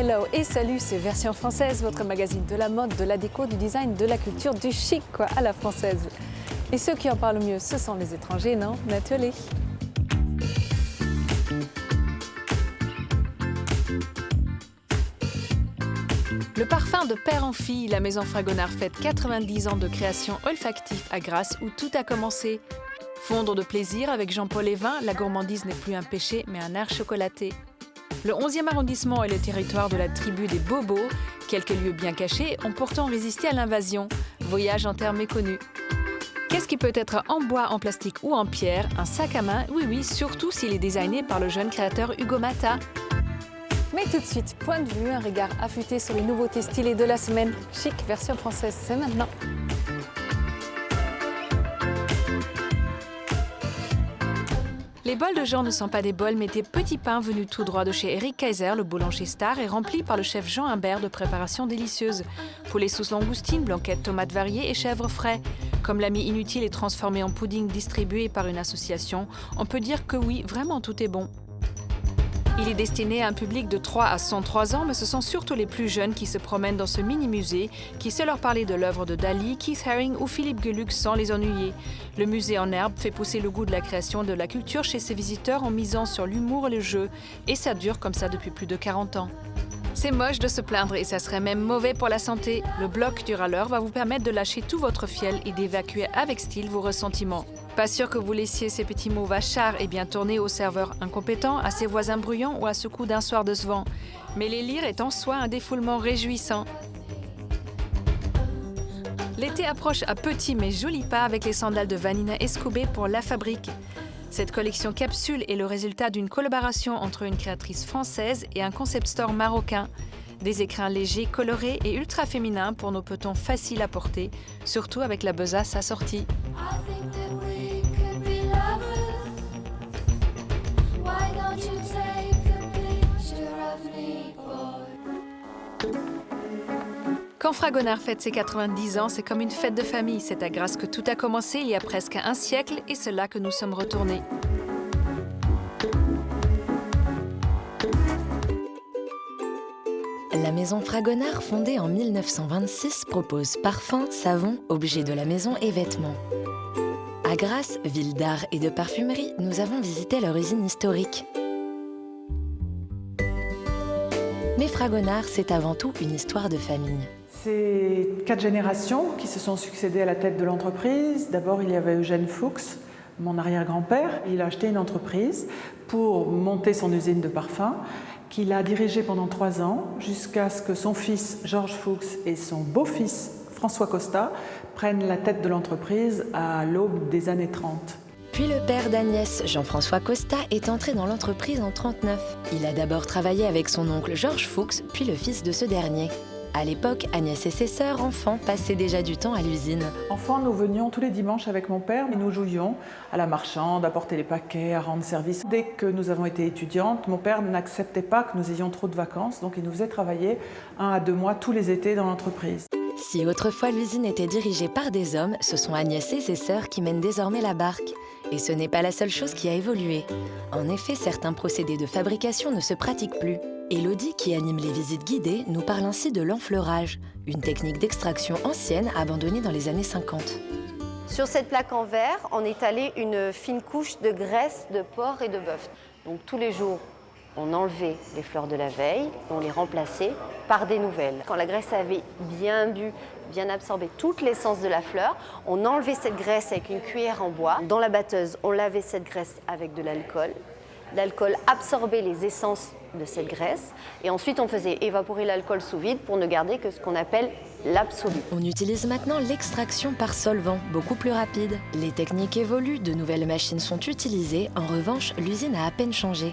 Hello et salut, c'est Version Française, votre magazine de la mode, de la déco, du design, de la culture, du chic, quoi, à la française. Et ceux qui en parlent le mieux, ce sont les étrangers, non, Nathalie? Le parfum de père en fille, la maison Fragonard fête 90 ans de création olfactif à Grasse où tout a commencé. Fondre de plaisir avec Jean-Paul Evin, la gourmandise n'est plus un péché mais un art chocolaté. Le 11e arrondissement est le territoire de la tribu des Bobos. Quelques lieux bien cachés ont pourtant résisté à l'invasion. Voyage en terre méconnus. Qu'est-ce qui peut être en bois, en plastique ou en pierre? Un sac à main, oui, surtout s'il est designé par le jeune créateur Hugo Mata. Mais tout de suite, point de vue, un regard affûté sur les nouveautés stylées de la semaine. Chic, Version Française, c'est maintenant. Les bols de Jean ne sont pas des bols, mais des petits pains venus tout droit de chez Eric Kaiser, le boulanger star, et remplis par le chef Jean Humbert de préparations délicieuses. Poulet sauce langoustine, blanquette, tomates variées et chèvres frais. Comme l'ami inutile est transformé en pudding distribué par une association, on peut dire que oui, vraiment tout est bon. Il est destiné à un public de 3 à 103 ans, mais ce sont surtout les plus jeunes qui se promènent dans ce mini-musée, qui sait leur parler de l'œuvre de Dali, Keith Haring ou Philippe Geluck sans les ennuyer. Le musée en herbe fait pousser le goût de la création et de la culture chez ses visiteurs en misant sur l'humour et le jeu, et ça dure comme ça depuis plus de 40 ans. C'est moche de se plaindre et ça serait même mauvais pour la santé. Le bloc du râleur va vous permettre de lâcher tout votre fiel et d'évacuer avec style vos ressentiments. Pas sûr que vous laissiez ces petits mots vachards et bien tournés aux serveurs incompétents, à ses voisins bruyants ou à ce coup d'un soir de ce vent. Mais les lire est en soi un défoulement réjouissant. L'été approche à petits mais jolis pas avec les sandales de Vanina Escoubet pour La Fabrique. Cette collection capsule est le résultat d'une collaboration entre une créatrice française et un concept store marocain. Des écrins légers, colorés et ultra féminins pour nos petons faciles à porter, surtout avec la besace assortie. Quand Fragonard fête ses 90 ans, c'est comme une fête de famille. C'est à Grasse que tout a commencé il y a presque un siècle et c'est là que nous sommes retournés. La maison Fragonard, fondée en 1926, propose parfums, savons, objets de la maison et vêtements. À Grasse, ville d'art et de parfumerie, nous avons visité leur usine historique. Mais Fragonard, c'est avant tout une histoire de famille. C'est 4 générations qui se sont succédées à la tête de l'entreprise. D'abord, il y avait Eugène Fuchs, mon arrière-grand-père. Il a acheté une entreprise pour monter son usine de parfums, qu'il a dirigée pendant 3 ans, jusqu'à ce que son fils Georges Fuchs et son beau-fils François Costa prennent la tête de l'entreprise à l'aube des années 30. Puis le père d'Agnès, Jean-François Costa, est entré dans l'entreprise en 1939. Il a d'abord travaillé avec son oncle Georges Fuchs, puis le fils de ce dernier. À l'époque, Agnès et ses sœurs, enfants, passaient déjà du temps à l'usine. Enfants, nous venions tous les dimanches avec mon père et nous jouions à la marchande, à porter les paquets, à rendre service. Dès que nous avons été étudiantes, mon père n'acceptait pas que nous ayons trop de vacances, donc il nous faisait travailler 1 à 2 mois tous les étés dans l'entreprise. Si autrefois l'usine était dirigée par des hommes, ce sont Agnès et ses sœurs qui mènent désormais la barque. Et ce n'est pas la seule chose qui a évolué. En effet, certains procédés de fabrication ne se pratiquent plus. Élodie, qui anime les visites guidées, nous parle ainsi de l'enfleurage, une technique d'extraction ancienne abandonnée dans les années 50. Sur cette plaque en verre, on étalait une fine couche de graisse de porc et de bœuf. Donc tous les jours, on enlevait les fleurs de la veille, on les remplaçait par des nouvelles. Quand la graisse avait bien bu, bien absorbé toute l'essence de la fleur, on enlevait cette graisse avec une cuillère en bois. Dans la batteuse, on lavait cette graisse avec de l'alcool. L'alcool absorbait les essences de cette graisse et ensuite on faisait évaporer l'alcool sous vide pour ne garder que ce qu'on appelle l'absolu. On utilise maintenant l'extraction par solvant, beaucoup plus rapide. Les techniques évoluent, de nouvelles machines sont utilisées. En revanche, l'usine a à peine changé.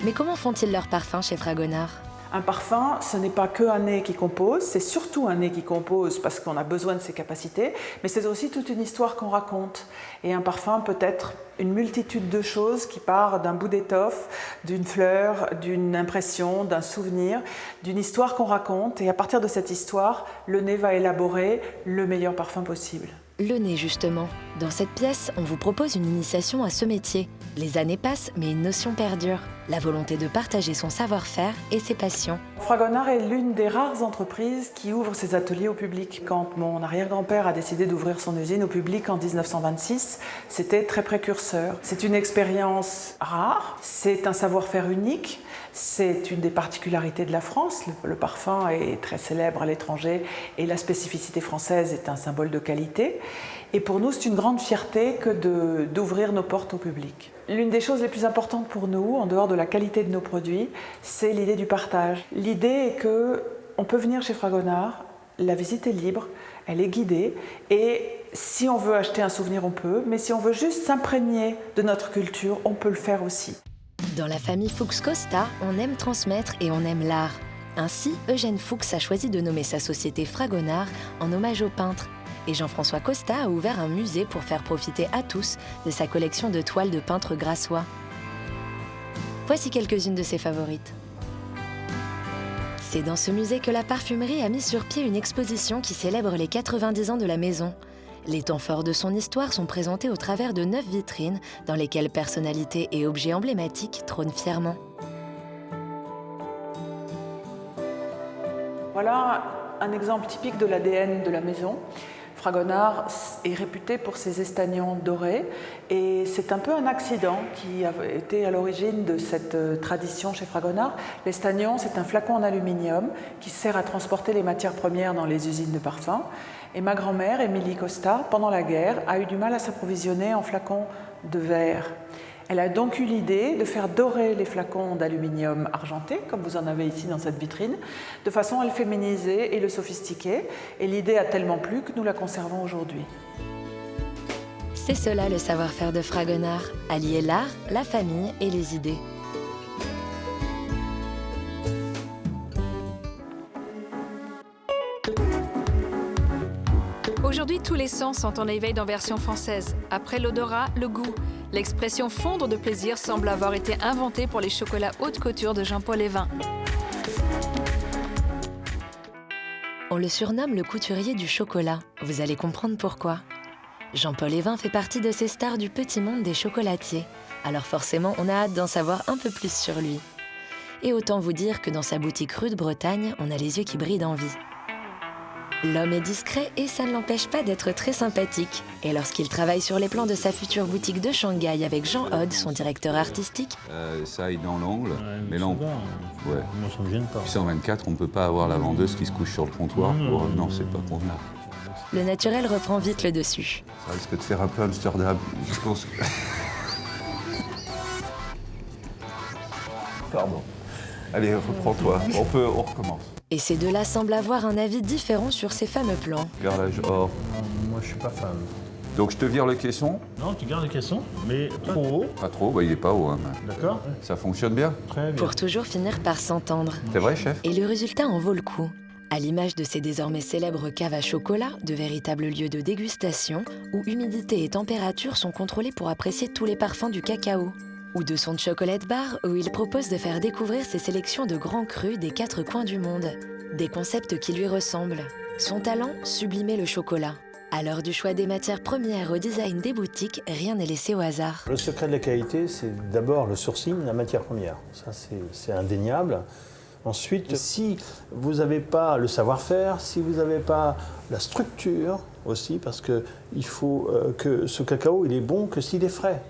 Mais comment font-ils leur parfum chez Fragonard ? Un parfum, ce n'est pas que un nez qui compose, c'est surtout un nez qui compose parce qu'on a besoin de ses capacités, mais c'est aussi toute une histoire qu'on raconte. Et un parfum peut être une multitude de choses qui partent d'un bout d'étoffe, d'une fleur, d'une impression, d'un souvenir, d'une histoire qu'on raconte. Et à partir de cette histoire, le nez va élaborer le meilleur parfum possible. Le nez, justement. Dans cette pièce, on vous propose une initiation à ce métier. Les années passent, mais une notion perdure. La volonté de partager son savoir-faire et ses passions. Fragonard est l'une des rares entreprises qui ouvre ses ateliers au public. Quand mon arrière-grand-père a décidé d'ouvrir son usine au public en 1926, c'était très précurseur. C'est une expérience rare, c'est un savoir-faire unique, c'est une des particularités de la France. Le parfum est très célèbre à l'étranger et la spécificité française est un symbole de qualité. Et pour nous, c'est une grande fierté que d'ouvrir nos portes au public. L'une des choses les plus importantes pour nous, en dehors de la qualité de nos produits, c'est l'idée du partage. L'idée est qu'on peut venir chez Fragonard, la visite est libre, elle est guidée, et si on veut acheter un souvenir, on peut, mais si on veut juste s'imprégner de notre culture, on peut le faire aussi. Dans la famille Fuchs-Costa, on aime transmettre et on aime l'art. Ainsi, Eugène Fuchs a choisi de nommer sa société Fragonard en hommage au peintre. Et Jean-François Costa a ouvert un musée pour faire profiter à tous de sa collection de toiles de peintres grassois. Voici quelques-unes de ses favorites. C'est dans ce musée que la parfumerie a mis sur pied une exposition qui célèbre les 90 ans de la maison. Les temps forts de son histoire sont présentés au travers de 9 vitrines dans lesquelles personnalités et objets emblématiques trônent fièrement. Voilà un exemple typique de l'ADN de la maison. Fragonard est réputé pour ses estagnons dorés et c'est un peu un accident qui a été à l'origine de cette tradition chez Fragonard. L'estagnon, c'est un flacon en aluminium qui sert à transporter les matières premières dans les usines de parfum. Et ma grand-mère, Émilie Costa, pendant la guerre, a eu du mal à s'approvisionner en flacons de verre. Elle a donc eu l'idée de faire dorer les flacons d'aluminium argenté, comme vous en avez ici dans cette vitrine, de façon à le féminiser et le sophistiquer. Et l'idée a tellement plu que nous la conservons aujourd'hui. C'est cela le savoir-faire de Fragonard, allier l'art, la famille et les idées. Aujourd'hui, tous les sens sont en éveil dans version française. Après l'odorat, le goût. L'expression fondre de plaisir semble avoir été inventée pour les chocolats haute couture de Jean-Paul Evin. On le surnomme le couturier du chocolat. Vous allez comprendre pourquoi. Jean-Paul Evin fait partie de ces stars du petit monde des chocolatiers. Alors forcément, on a hâte d'en savoir un peu plus sur lui. Et autant vous dire que dans sa boutique rue de Bretagne, on a les yeux qui brillent d'envie. L'homme est discret et ça ne l'empêche pas d'être très sympathique. Et lorsqu'il travaille sur les plans de sa future boutique de Shanghai avec Jean Hod, son directeur artistique, ça aille dans l'angle, mais là, ouais. Moi, ça me gêne pas. 124, on ne peut pas avoir la vendeuse qui se couche sur le comptoir. Non, c'est pas convenable. le naturel reprend vite le dessus. Ça risque de faire un peu Amsterdam, je pense. Pardon. Allez, reprends-toi. On recommence. Et ces deux-là semblent avoir un avis différent sur ces fameux plans. Carrelage or. Moi, je suis pas fan. Donc je te vire le caisson. Non, tu gardes le caisson, mais trop haut. Pas trop, bah, il est pas haut. Hein, mais D'accord. ça fonctionne bien. Très bien. Pour toujours finir par s'entendre. C'est vrai, chef? Et le résultat en vaut le coup. À l'image de ces désormais célèbres caves à chocolat, de véritables lieux de dégustation, où humidité et température sont contrôlés pour apprécier tous les parfums du cacao. Ou de son chocolate bar, où il propose de faire découvrir ses sélections de grands crus des 4 coins du monde. Des concepts qui lui ressemblent. Son talent, sublimer le chocolat. À l'heure du choix des matières premières au design des boutiques, rien n'est laissé au hasard. Le secret de la qualité, c'est d'abord le sourcing, la matière première. Ça, c'est indéniable. Ensuite, si vous n'avez pas le savoir-faire, si vous n'avez pas la structure aussi, parce qu'il faut que ce cacao, il est bon que s'il est frais.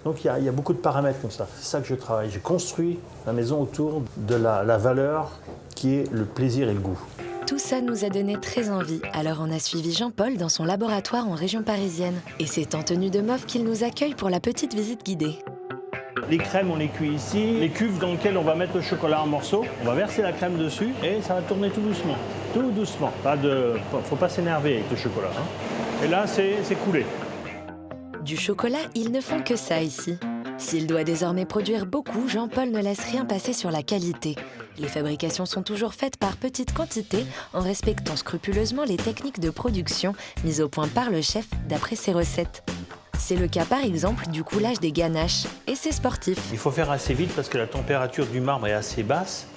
Donc il y a beaucoup de paramètres comme ça. C'est ça que je travaille. J'ai construit la maison autour de la valeur qui est le plaisir et le goût. Tout ça nous a donné très envie, alors on a suivi Jean-Paul dans son laboratoire en région parisienne. Et c'est en tenue de mauve qu'il nous accueille pour la petite visite guidée. Les crèmes, on les cuit ici. Les cuves dans lesquelles on va mettre le chocolat en morceaux, on va verser la crème dessus et ça va tourner tout doucement. Tout doucement. Faut pas s'énerver avec le chocolat. Hein. Et là, c'est coulé. Du chocolat, ils ne font que ça ici. S'il doit désormais produire beaucoup, Jean-Paul ne laisse rien passer sur la qualité. Les fabrications sont toujours faites par petites quantités, en respectant scrupuleusement les techniques de production mises au point par le chef d'après ses recettes. C'est le cas par exemple du coulage des ganaches, et c'est sportif. Il faut faire assez vite parce que la température du marbre est assez basse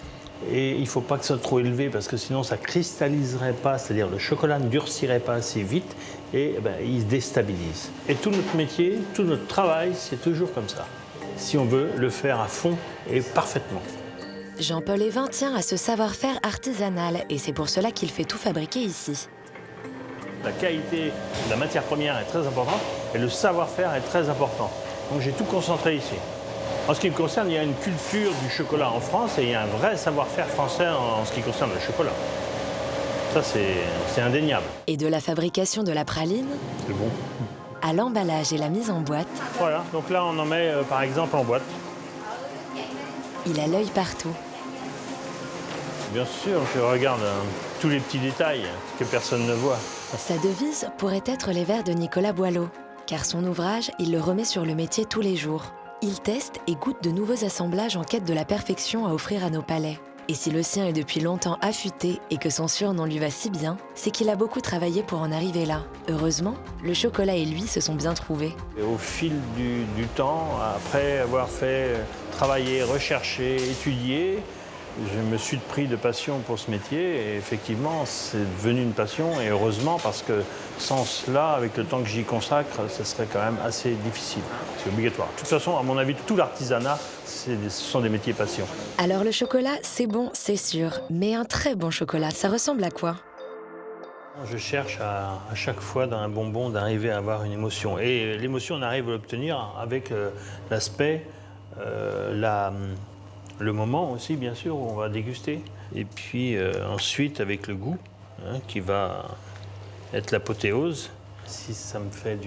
Et il ne faut pas que ce soit trop élevé parce que sinon ça ne cristalliserait pas, c'est-à-dire le chocolat ne durcirait pas assez vite et il se déstabilise. Et tout notre métier, tout notre travail, c'est toujours comme ça. Si on veut le faire à fond et parfaitement. Jean-Paul Évin tient à ce savoir-faire artisanal et c'est pour cela qu'il fait tout fabriquer ici. La qualité de la matière première est très importante et le savoir-faire est très important. Donc j'ai tout concentré ici. En ce qui me concerne, il y a une culture du chocolat en France et il y a un vrai savoir-faire français en ce qui concerne le chocolat. Ça, c'est indéniable. Et de la fabrication de la praline C'est bon. à l'emballage et la mise en boîte, Voilà, donc là on en met par exemple en boîte. il a l'œil partout. Bien sûr, je regarde tous les petits détails que personne ne voit. Sa devise pourrait être les vers de Nicolas Boileau, car son ouvrage, il le remet sur le métier tous les jours. Il teste et goûte de nouveaux assemblages en quête de la perfection à offrir à nos palais. Et si le sien est depuis longtemps affûté et que son surnom lui va si bien, c'est qu'il a beaucoup travaillé pour en arriver là. Heureusement, le chocolat et lui se sont bien trouvés. Et au fil du temps, après avoir fait travailler, rechercher, étudier, je me suis pris de passion pour ce métier et effectivement, c'est devenu une passion et heureusement parce que sans cela, avec le temps que j'y consacre, ce serait quand même assez difficile. C'est obligatoire. De toute façon, à mon avis, tout l'artisanat, ce sont des métiers passion. Alors le chocolat, c'est bon, c'est sûr. Mais un très bon chocolat, ça ressemble à quoi ? Je cherche à chaque fois dans un bonbon d'arriver à avoir une émotion. Et l'émotion, on arrive à l'obtenir avec l'aspect, le moment aussi, bien sûr, où on va déguster. Et puis ensuite, avec le goût, qui va être l'apothéose. Si ça me fait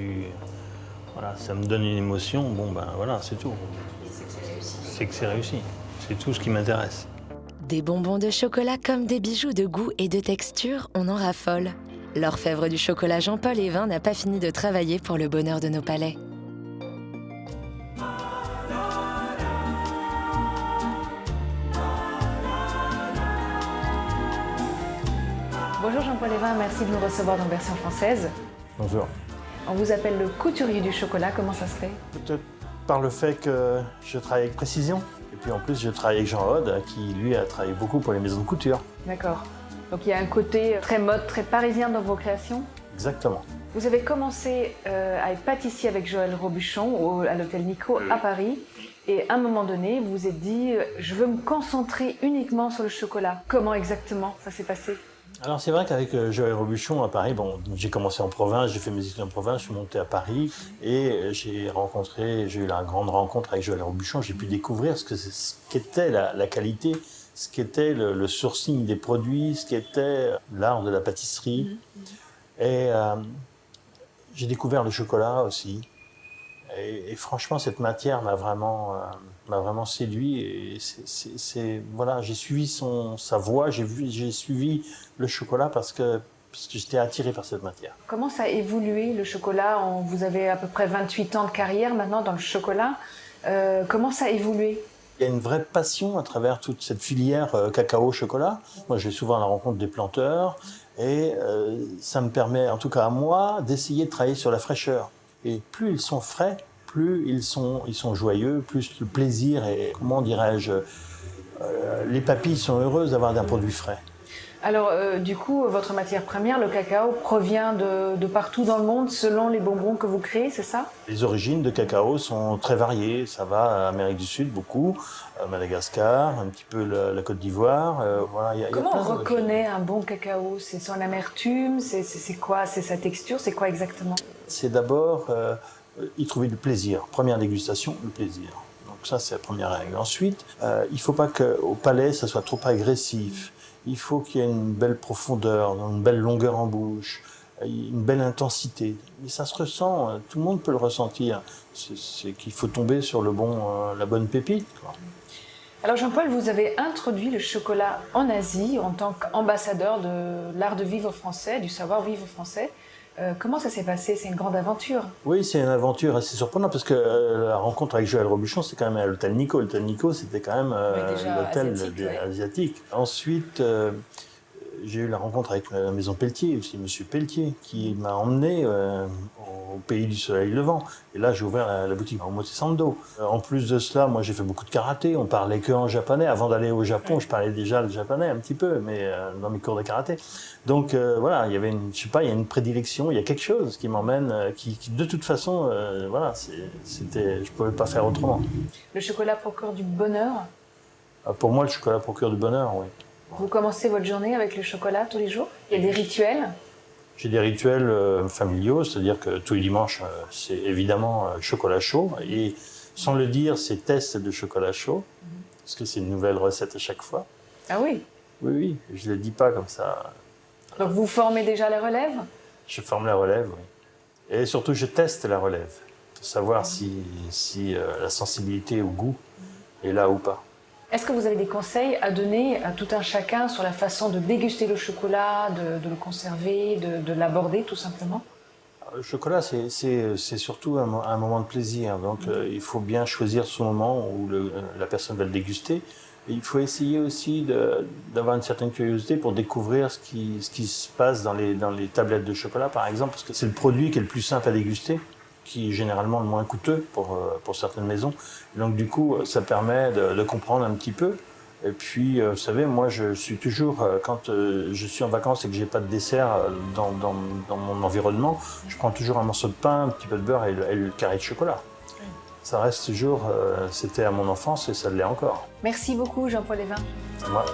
voilà, ça me donne une émotion, bon ben voilà, c'est tout. C'est que c'est réussi. C'est tout ce qui m'intéresse. Des bonbons de chocolat comme des bijoux de goût et de texture, on en raffole. L'orfèvre du chocolat Jean-Paul Évin n'a pas fini de travailler pour le bonheur de nos palais. Bonjour Jean-Paul Évin, merci de nous recevoir dans Version française. Bonjour. On vous appelle le couturier du chocolat, comment ça se fait? Peut-être par le fait que je travaille avec précision. Et puis en plus, je travaille avec Jean Hod, qui lui a travaillé beaucoup pour les maisons de couture. D'accord. Donc il y a un côté très mode, très parisien dans vos créations? Exactement. Vous avez commencé à être pâtissier avec Joël Robuchon à l'hôtel Nico à Paris. Et à un moment donné, vous vous êtes dit, je veux me concentrer uniquement sur le chocolat. Comment exactement ça s'est passé? Alors c'est vrai qu'avec Joël Robuchon à Paris, bon, j'ai commencé en province, j'ai fait mes études en province, je suis monté à Paris et j'ai eu la grande rencontre avec Joël Robuchon. J'ai pu découvrir ce qu'était la qualité, ce qu'était le sourcing des produits, ce qu'était l'art de la pâtisserie. Et j'ai découvert le chocolat aussi. Et franchement, cette matière m'a vraiment séduit. Et voilà, j'ai suivi sa voie, j'ai suivi le chocolat parce que j'étais attiré par cette matière. Comment ça a évolué le chocolat? Vous avez à peu près 28 ans de carrière maintenant dans le chocolat. Comment ça a évolué? Il y a une vraie passion à travers toute cette filière cacao-chocolat. Moi, je vais souvent à la rencontre des planteurs et ça me permet, en tout cas à moi, d'essayer de travailler sur la fraîcheur. Et plus ils sont frais, plus ils sont joyeux, plus le plaisir et, comment dirais-je, les papilles sont heureuses d'avoir un produit frais. Alors, du coup, votre matière première, le cacao, provient de partout dans le monde selon les bonbons que vous créez, c'est ça? Les origines de cacao sont très variées. Ça va à Amérique du Sud, beaucoup, Madagascar, un petit peu la Côte d'Ivoire. Voilà, Comment on reconnaît un bon cacao? C'est son amertume? C'est quoi? C'est sa texture? C'est quoi exactement? C'est d'abord y trouver du plaisir. Première dégustation, le plaisir. Donc ça, c'est la première règle. Ensuite, il ne faut pas qu'au palais, ça soit trop agressif. Il faut qu'il y ait une belle profondeur, une belle longueur en bouche, une belle intensité. Mais ça se ressent, tout le monde peut le ressentir. C'est qu'il faut tomber sur la bonne pépite, quoi. Alors Jean-Paul, vous avez introduit le chocolat en Asie en tant qu'ambassadeur de l'art de vivre français, du savoir-vivre français. Comment ça s'est passé? C'est une grande aventure. Oui, c'est une aventure assez surprenante parce que la rencontre avec Joël Robuchon, c'est quand même à l'hôtel Nico. L'hôtel Nico, c'était quand même l'hôtel asiatique. Ensuite, j'ai eu la rencontre avec la maison Pelletier, aussi Monsieur Pelletier, qui m'a emmené au pays du soleil levant. Et là, j'ai ouvert la boutique en Omotesando. En plus de cela, moi, j'ai fait beaucoup de karaté. On parlait que en japonais. Avant d'aller au Japon, je parlais déjà le japonais un petit peu, mais dans mes cours de karaté. Donc voilà, il y avait il y a une prédilection, il y a quelque chose qui m'emmène, qui de toute façon, voilà, je pouvais pas faire autrement. Le chocolat procure du bonheur. Pour moi, le chocolat procure du bonheur, oui. Vous commencez votre journée avec le chocolat tous les jours? Il y a des rituels? J'ai des rituels familiaux, c'est-à-dire que tous les dimanches, c'est évidemment chocolat chaud. Et sans le dire, c'est test de chocolat chaud, parce que c'est une nouvelle recette à chaque fois. Ah oui? Oui, oui, je ne le dis pas comme ça. Donc vous formez déjà la relève? Je forme la relève, oui. Et surtout, je teste la relève, pour savoir si la sensibilité au goût est là ou pas. Est-ce que vous avez des conseils à donner à tout un chacun sur la façon de déguster le chocolat, de le conserver, de l'aborder tout simplement? Le chocolat, c'est surtout un moment de plaisir. Donc, il faut bien choisir ce moment où la personne va le déguster. Et il faut essayer aussi d'avoir une certaine curiosité pour découvrir ce qui se passe dans les tablettes de chocolat, par exemple, parce que c'est le produit qui est le plus simple à déguster, qui est généralement le moins coûteux pour certaines maisons. Et donc, du coup, ça permet de comprendre un petit peu. Et puis, vous savez, moi, je suis toujours, quand je suis en vacances et que j'ai pas de dessert dans mon environnement, je prends toujours un morceau de pain, un petit peu de beurre et le carré de chocolat. Ça reste toujours, c'était à mon enfance et ça l'est encore. Merci beaucoup, Jean-Paul Évin. C'est moi.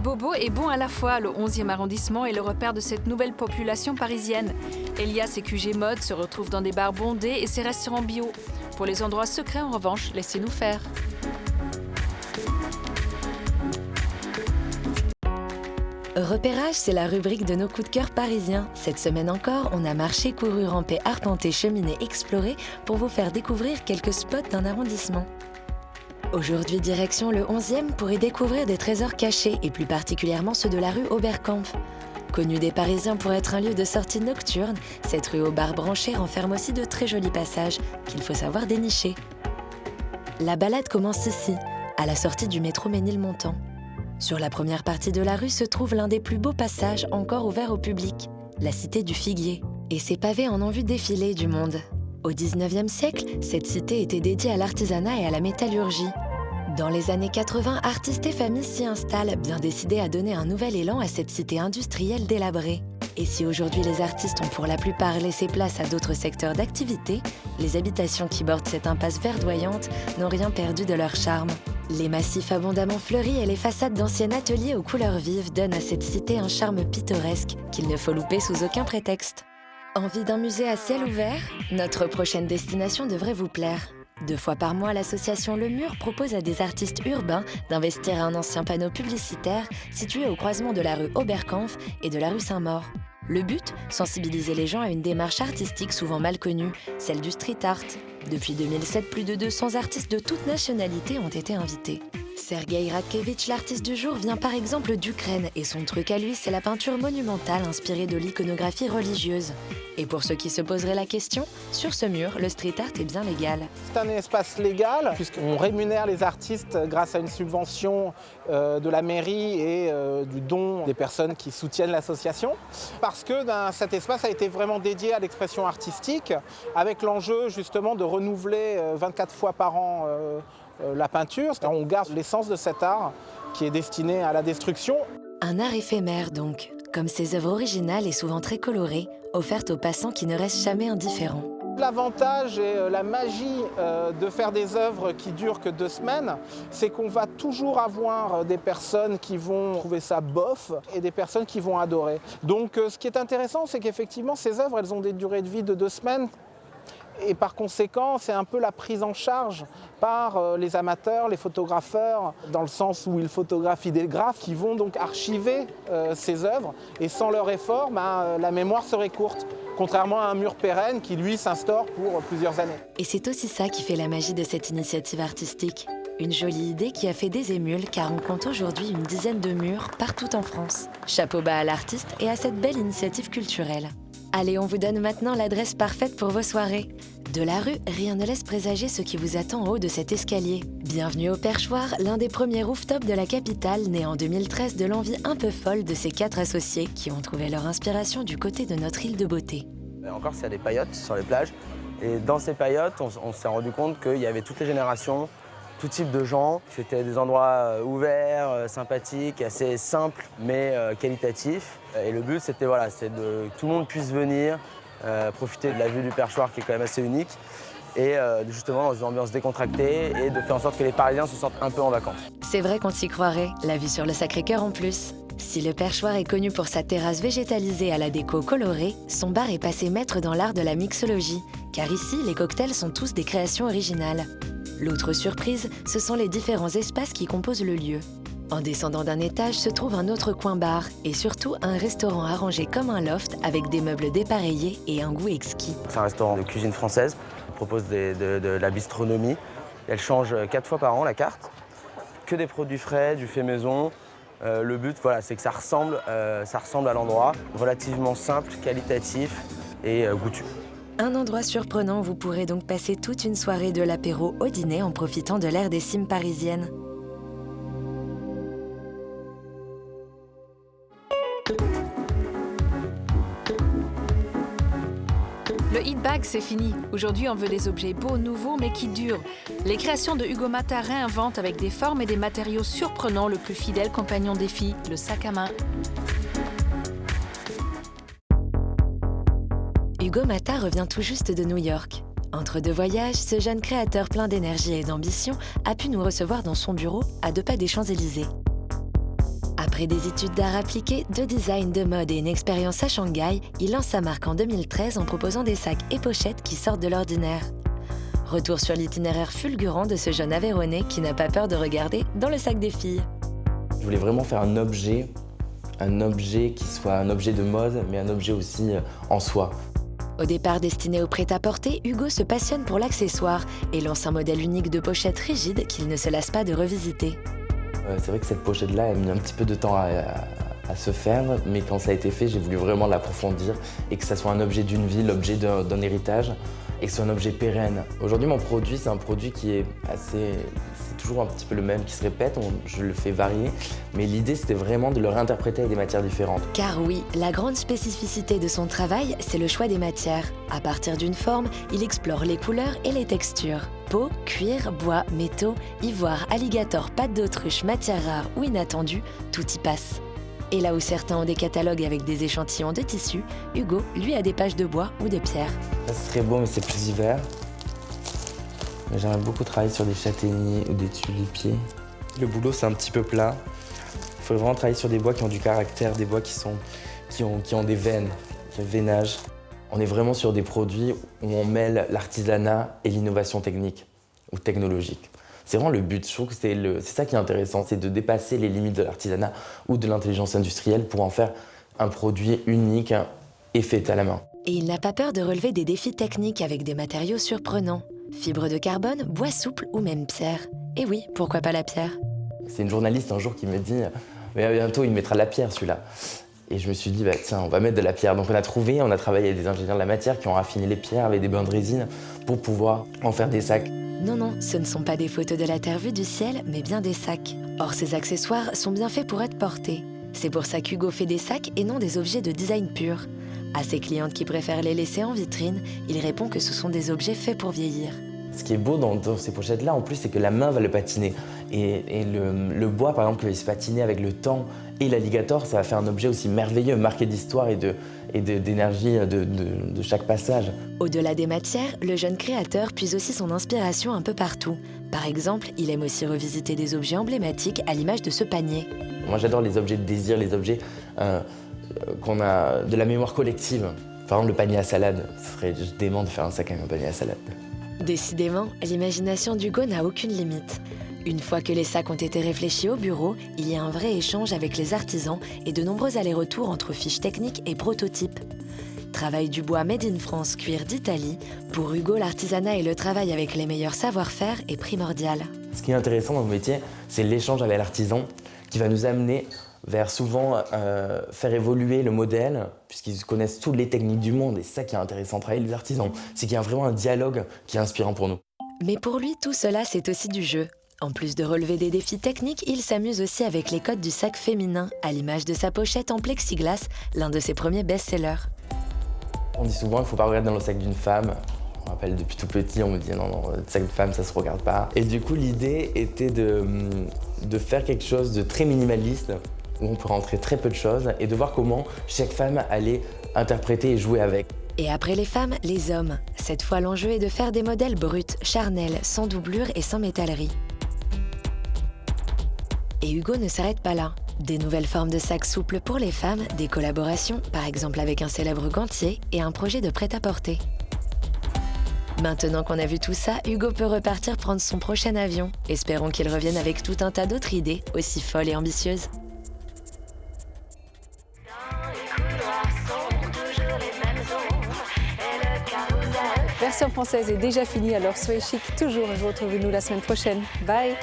Bobo est bon à la fois. Le 11e arrondissement est le repère de cette nouvelle population parisienne. Elias et QG Mode se retrouvent dans des bars bondés et ses restaurants bio. Pour les endroits secrets, en revanche, laissez-nous faire. Repérage, c'est la rubrique de nos coups de cœur parisiens. Cette semaine encore, on a marché, couru, rampé, arpenté, cheminé, exploré pour vous faire découvrir quelques spots d'un arrondissement. Aujourd'hui, direction le 11e pour y découvrir des trésors cachés et plus particulièrement ceux de la rue Oberkampf. Connue des Parisiens pour être un lieu de sortie nocturne, cette rue aux bars branchés renferme aussi de très jolis passages qu'il faut savoir dénicher. La balade commence ici, à la sortie du métro Ménilmontant. Sur la première partie de la rue se trouve l'un des plus beaux passages encore ouverts au public, la cité du Figuier. Et ses pavés en ont vu défiler du monde. Au XIXe siècle, cette cité était dédiée à l'artisanat et à la métallurgie. Dans les années 80, artistes et familles s'y installent, bien décidés à donner un nouvel élan à cette cité industrielle délabrée. Et si aujourd'hui les artistes ont pour la plupart laissé place à d'autres secteurs d'activité, les habitations qui bordent cette impasse verdoyante n'ont rien perdu de leur charme. Les massifs abondamment fleuris et les façades d'anciens ateliers aux couleurs vives donnent à cette cité un charme pittoresque qu'il ne faut louper sous aucun prétexte. Envie d'un musée à ciel ouvert? Notre prochaine destination devrait vous plaire. 2 fois par mois, l'association Le Mur propose à des artistes urbains d'investir un ancien panneau publicitaire situé au croisement de la rue Oberkampf et de la rue Saint-Maur. Le but? Sensibiliser les gens à une démarche artistique souvent mal connue, celle du street art. Depuis 2007, plus de 200 artistes de toutes nationalités ont été invités. Sergueï Radkevitch, l'artiste du jour, vient par exemple d'Ukraine et son truc à lui, c'est la peinture monumentale inspirée de l'iconographie religieuse. Et pour ceux qui se poseraient la question, sur ce mur, le street art est bien légal. C'est un espace légal puisqu'on rémunère les artistes grâce à une subvention de la mairie et du don des personnes qui soutiennent l'association. Parce que cet espace a été vraiment dédié à l'expression artistique avec l'enjeu justement de renouveler 24 fois par an la peinture. On garde l'essence de cet art qui est destiné à la destruction. Un art éphémère donc, comme ces œuvres originales et souvent très colorées, offertes aux passants qui ne restent jamais indifférents. L'avantage et la magie de faire des œuvres qui durent que 2 semaines, c'est qu'on va toujours avoir des personnes qui vont trouver ça bof et des personnes qui vont adorer. Donc ce qui est intéressant, c'est qu'effectivement ces œuvres, elles ont des durées de vie de 2 semaines. Et par conséquent, c'est un peu la prise en charge par les amateurs, les photographeurs, dans le sens où ils photographient des graphes qui vont donc archiver ces œuvres. Et sans leur effort, la mémoire serait courte, contrairement à un mur pérenne qui, lui, s'instaure pour plusieurs années. Et c'est aussi ça qui fait la magie de cette initiative artistique. Une jolie idée qui a fait des émules car on compte aujourd'hui une dizaine de murs partout en France. Chapeau bas à l'artiste et à cette belle initiative culturelle. Allez, on vous donne maintenant l'adresse parfaite pour vos soirées. De la rue, rien ne laisse présager ce qui vous attend en haut de cet escalier. Bienvenue au Perchoir, l'un des premiers rooftops de la capitale, né en 2013 de l'envie un peu folle de ces 4 associés qui ont trouvé leur inspiration du côté de notre île de beauté. En Corse, il y a des paillotes sur les plages. Et dans ces paillotes, on s'est rendu compte qu'il y avait toutes les générations, tout type de gens. C'était des endroits ouverts, sympathiques, assez simples, mais qualitatifs. Et le but, c'était c'est que tout le monde puisse venir, profiter de la vue du Perchoir qui est quand même assez unique. Et justement dans une ambiance décontractée et de faire en sorte que les Parisiens se sentent un peu en vacances. C'est vrai qu'on s'y croirait, la vue sur le Sacré-Cœur en plus. Si le Perchoir est connu pour sa terrasse végétalisée à la déco colorée, son bar est passé maître dans l'art de la mixologie, car ici, les cocktails sont tous des créations originales. L'autre surprise, ce sont les différents espaces qui composent le lieu. En descendant d'un étage se trouve un autre coin bar et surtout un restaurant arrangé comme un loft avec des meubles dépareillés et un goût exquis. C'est un restaurant de cuisine française, on propose de la bistronomie. Elle change 4 fois par an la carte, que des produits frais, du fait maison. Le but, c'est que ça ressemble à l'endroit, relativement simple, qualitatif et goûtu. Un endroit surprenant où vous pourrez donc passer toute une soirée de l'apéro au dîner en profitant de l'air des cimes parisiennes. Le hit bag, c'est fini. Aujourd'hui, on veut des objets beaux, nouveaux, mais qui durent. Les créations de Hugo Mata réinventent avec des formes et des matériaux surprenants le plus fidèle compagnon des filles, le sac à main. Hugo Mata revient tout juste de New York. Entre 2 voyages, ce jeune créateur plein d'énergie et d'ambition a pu nous recevoir dans son bureau à 2 pas des Champs-Élysées. Après des études d'art appliqué, de design, de mode et une expérience à Shanghai, il lance sa marque en 2013 en proposant des sacs et pochettes qui sortent de l'ordinaire. Retour sur l'itinéraire fulgurant de ce jeune Aveyronais qui n'a pas peur de regarder dans le sac des filles. Je voulais vraiment faire un objet qui soit un objet de mode, mais un objet aussi en soi. Au départ destiné au prêt-à-porter, Hugo se passionne pour l'accessoire et lance un modèle unique de pochette rigide qu'il ne se lasse pas de revisiter. C'est vrai que cette pochette-là a mis un petit peu de temps à se faire, mais quand ça a été fait, j'ai voulu vraiment l'approfondir et que ça soit un objet d'une vie, l'objet d'un héritage, et que ce soit un objet pérenne. Aujourd'hui, mon produit, c'est un produit qui est assez... C'est toujours un petit peu le même, qui se répète, je le fais varier, mais l'idée, c'était vraiment de le réinterpréter avec des matières différentes. Car oui, la grande spécificité de son travail, c'est le choix des matières. À partir d'une forme, il explore les couleurs et les textures. Peau, cuir, bois, métaux, ivoire, alligator, pâte d'autruche, matières rares ou inattendues, tout y passe. Et là où certains ont des catalogues avec des échantillons de tissus, Hugo, lui, a des pages de bois ou de pierre. Ça, c'est très beau, mais c'est plus hiver. J'aimerais beaucoup travailler sur des châtaigniers ou des tulipiers. Le boulot, c'est un petit peu plat. Il faut vraiment travailler sur des bois qui ont du caractère, des bois qui ont des veines, qui ont un veinage. On est vraiment sur des produits où on mêle l'artisanat et l'innovation technique ou technologique. C'est vraiment le but. Je trouve que c'est ça qui est intéressant, c'est de dépasser les limites de l'artisanat ou de l'intelligence industrielle pour en faire un produit unique et fait à la main. Et il n'a pas peur de relever des défis techniques avec des matériaux surprenants. Fibres de carbone, bois souple ou même pierre. Et oui, pourquoi pas la pierre? C'est une journaliste un jour qui me dit « Mais bientôt, il mettra de la pierre, celui-là ». Et je me suis dit, tiens, on va mettre de la pierre. Donc on a travaillé avec des ingénieurs de la matière qui ont raffiné les pierres avec des bains de résine pour pouvoir en faire des sacs. Non, ce ne sont pas des photos de la terre vue du ciel, mais bien des sacs. Or, ces accessoires sont bien faits pour être portés. C'est pour ça qu'Hugo fait des sacs et non des objets de design pur. À ses clientes qui préfèrent les laisser en vitrine, il répond que ce sont des objets faits pour vieillir. Ce qui est beau dans ces pochettes-là, en plus, c'est que la main va le patiner. Et le bois, par exemple, qui va se patiner avec le temps et l'alligator, ça va faire un objet aussi merveilleux, marqué d'histoire et d'énergie de chaque passage. Au-delà des matières, le jeune créateur puise aussi son inspiration un peu partout. Par exemple, il aime aussi revisiter des objets emblématiques à l'image de ce panier. Moi, j'adore les objets de désir, les objets qu'on a de la mémoire collective. Par exemple, le panier à salade. Ce serait juste dément de faire un sac avec un panier à salade. Décidément, l'imagination d'Hugo n'a aucune limite. Une fois que les sacs ont été réfléchis au bureau, il y a un vrai échange avec les artisans et de nombreux allers-retours entre fiches techniques et prototypes. Travail du bois made in France, cuir d'Italie, pour Hugo, l'artisanat et le travail avec les meilleurs savoir-faire est primordial. Ce qui est intéressant dans le métier, c'est l'échange avec l'artisan qui va nous amener vers souvent faire évoluer le modèle, puisqu'ils connaissent toutes les techniques du monde. Et c'est ça qui est intéressant de travailler les artisans, c'est qu'il y a vraiment un dialogue qui est inspirant pour nous. Mais pour lui, tout cela, c'est aussi du jeu. En plus de relever des défis techniques, il s'amuse aussi avec les codes du sac féminin, à l'image de sa pochette en plexiglas, l'un de ses premiers best-sellers. On dit souvent qu'il ne faut pas regarder dans le sac d'une femme. On me rappelle depuis tout petit, on me dit non, le sac de femme, ça se regarde pas. Et du coup, l'idée était de faire quelque chose de très minimaliste, où on peut rentrer très peu de choses, et de voir comment chaque femme allait interpréter et jouer avec. Et après les femmes, les hommes. Cette fois, l'enjeu est de faire des modèles bruts, charnels, sans doublure et sans métallerie. Et Hugo ne s'arrête pas là. Des nouvelles formes de sacs souples pour les femmes, des collaborations, par exemple avec un célèbre gantier, et un projet de prêt-à-porter. Maintenant qu'on a vu tout ça, Hugo peut repartir prendre son prochain avion. Espérons qu'il revienne avec tout un tas d'autres idées, aussi folles et ambitieuses. Version française est déjà finie, alors soyez chic toujours et retrouvez-nous la semaine prochaine. Bye!